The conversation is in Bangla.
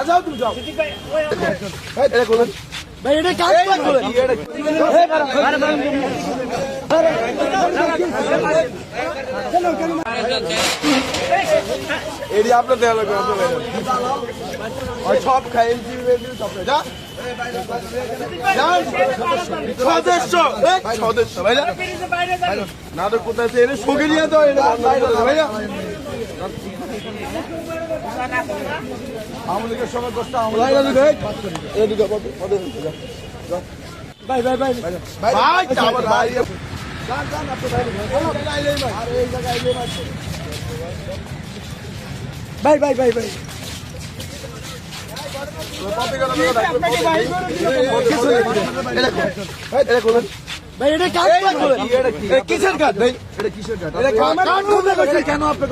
যাও তুমি যাও ভাই এটা কাজ করে এটি আপনার দেওয়া লাগবে সব খাই সব যা সদস্য সদস্য ভাইয়া নাটক কোথায় এনে সঙ্গে নিয়ে তো ভাইয়া আমাদের সময় 10টা ভাই ভাই ভাই ভাই ভাই ভাই ভাই ভাই ভাই ভাই এটা কাজ কিসের কাজ ভাই এটা কিসের কাজ কেন আপনার